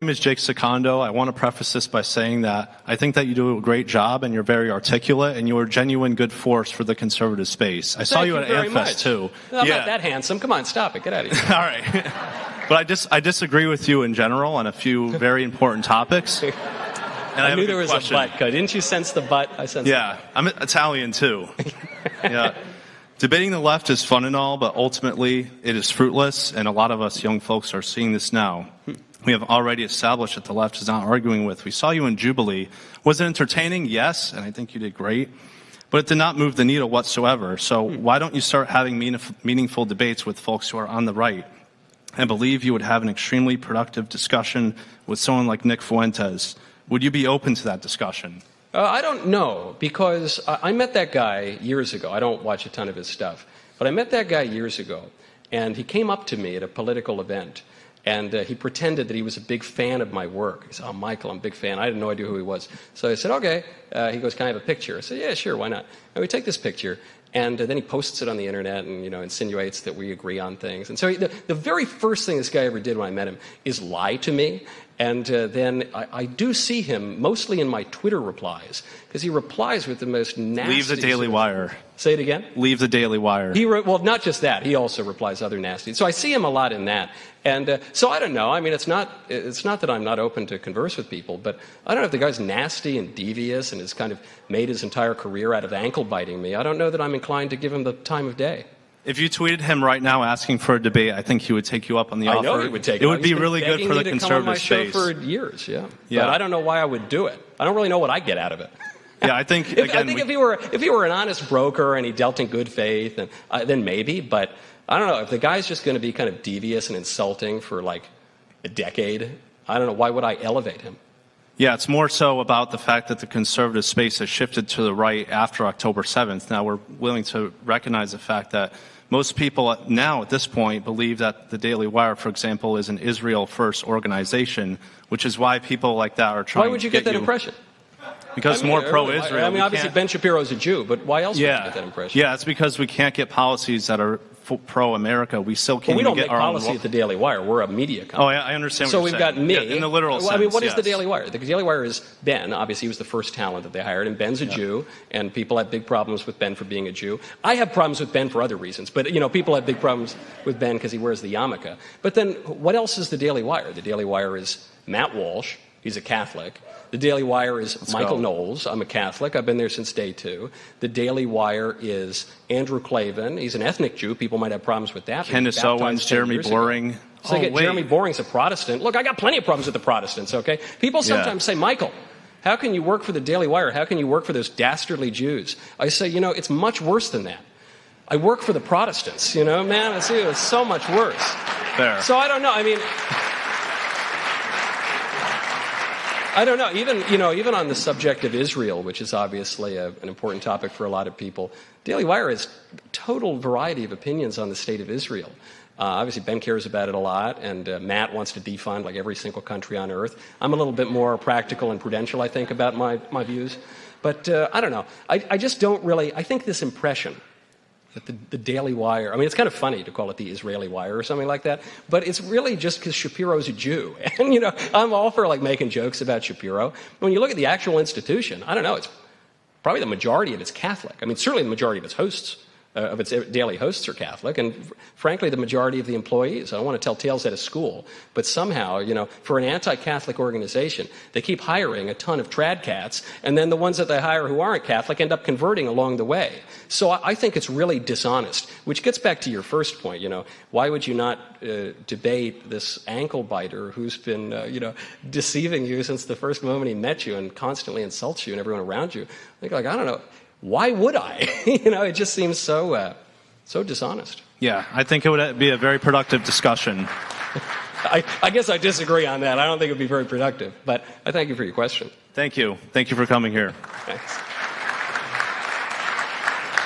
My name is Jake Secondo. I want to preface this by saying that I think that you do a great job and you're very articulate and you're a genuine good force for the conservative space. I saw you at Amfest too. No, I'm not that handsome. Come on, stop it. Get out of here. All right. But I disagree with you in general on a few very important topics. And I knew there was a but. Didn't you sense the but? I sensed Yeah, I'm Italian too. Yeah. Debating the left is fun and all, but ultimately it is fruitless, and a lot of us young folks are seeing this now. We have already established that the left is not arguing with. We saw you in Jubilee. Was it entertaining? Yes, and I think you did great. But it did not move the needle whatsoever. So why don't you start having meaningful debates with folks who are on the right? I believe you would have an extremely productive discussion with someone like Nick Fuentes. Would you be open to that discussion? I don't know, because I met that guy years ago. I don't watch a ton of his stuff. But I met that guy years ago, and he came up to me at a political event. And he pretended that he was a big fan of my work. He said, "Oh, Michael, I'm a big fan." I had no idea who he was. So I said, "Okay." He goes, "Can I have a picture?" I said, "Yeah, sure, why not?" And we take this picture, and then he posts it on the internet and, insinuates that we agree on things. And so the very first thing this guy ever did when I met him is lie to me. And then I do see him mostly in my Twitter replies, because he replies with the most nasty... Leave the Daily Wire. Say it again? Leave the Daily Wire. Well, not just that. He also replies other nasty. So I see him a lot in that. And so I don't know. I mean, it's not that I'm not open to converse with people, but I don't know if the guy's nasty and devious and has kind of made his entire career out of ankle biting me. I don't know that I'm inclined to give him the time of day. If you tweeted him right now asking for a debate, I think he would take you up on the offer. I know he would take it. It would be really good for the conservative space. He's been begging me to come on my show for years, yeah. But I don't know why I would do it. I don't really know what I get out of it. Yeah, I think, if he were an honest broker and he dealt in good faith, then maybe. But I don't know. If the guy's just going to be kind of devious and insulting for like a decade, I don't know. Why would I elevate him? Yeah, it's more so about the fact that the conservative space has shifted to the right after October 7th. Now we're willing to recognize the fact that most people now at this point believe that the Daily Wire, for example, is an Israel-first organization, which is why people like that are trying to Why would you get that impression? Because more pro-Israel. I mean, obviously Ben Shapiro's a Jew, but why else would you get that impression? Yeah, it's because we can't get policies that are pro-America. We still can't get our own... We don't make policy at the Daily Wire. We're a media company. Oh, I understand what you're saying. saying. So we've got me. Yeah, in the literal sense, I mean, what is the Daily Wire? The Daily Wire is Ben. Obviously, he was the first talent that they hired, and Ben's a Jew, and people have big problems with Ben for being a Jew. I have problems with Ben for other reasons, but, people have big problems with Ben because he wears the yarmulke. But then, what else is the Daily Wire? The Daily Wire is Matt Walsh. He's a Catholic. The Daily Wire is Michael Knowles. I'm a Catholic. I've been there since day 2. The Daily Wire is Andrew Klavan. He's an ethnic Jew. People might have problems with that. Candace Owens, Jeremy Boring. Jeremy Boring's a Protestant. Look, I got plenty of problems with the Protestants, okay? People sometimes say, Michael, how can you work for the Daily Wire? How can you work for those dastardly Jews? I say, it's much worse than that. I work for the Protestants, man. It's so much worse. Fair. So I don't know. I mean... I don't know. Even on the subject of Israel, which is obviously an important topic for a lot of people, Daily Wire has a total variety of opinions on the state of Israel. Obviously, Ben cares about it a lot, and Matt wants to defund like every single country on earth. I'm a little bit more practical and prudential, I think, about my views. But I don't know. I just don't really... I think this impression that the Daily Wire... I mean, it's kind of funny to call it the Israeli Wire or something like that, but it's really just because Shapiro's a Jew. And, I'm all for, making jokes about Shapiro. When you look at the actual institution, I don't know, it's probably the majority of it's Catholic. I mean, certainly the majority of its hosts, of its daily hosts are Catholic, and frankly, the majority of the employees. I don't want to tell tales out of school, but somehow, for an anti-Catholic organization, they keep hiring a ton of trad cats, and then the ones that they hire who aren't Catholic end up converting along the way. So I think it's really dishonest, which gets back to your first point. Why would you not debate this ankle biter who's been, deceiving you since the first moment he met you and constantly insults you and everyone around you? I think, I don't know. Why would I? It just seems so dishonest. Yeah, I think it would be a very productive discussion. I guess I disagree on that. I don't think it would be very productive, but I thank you for your question. Thank you. Thank you for coming here. Thanks.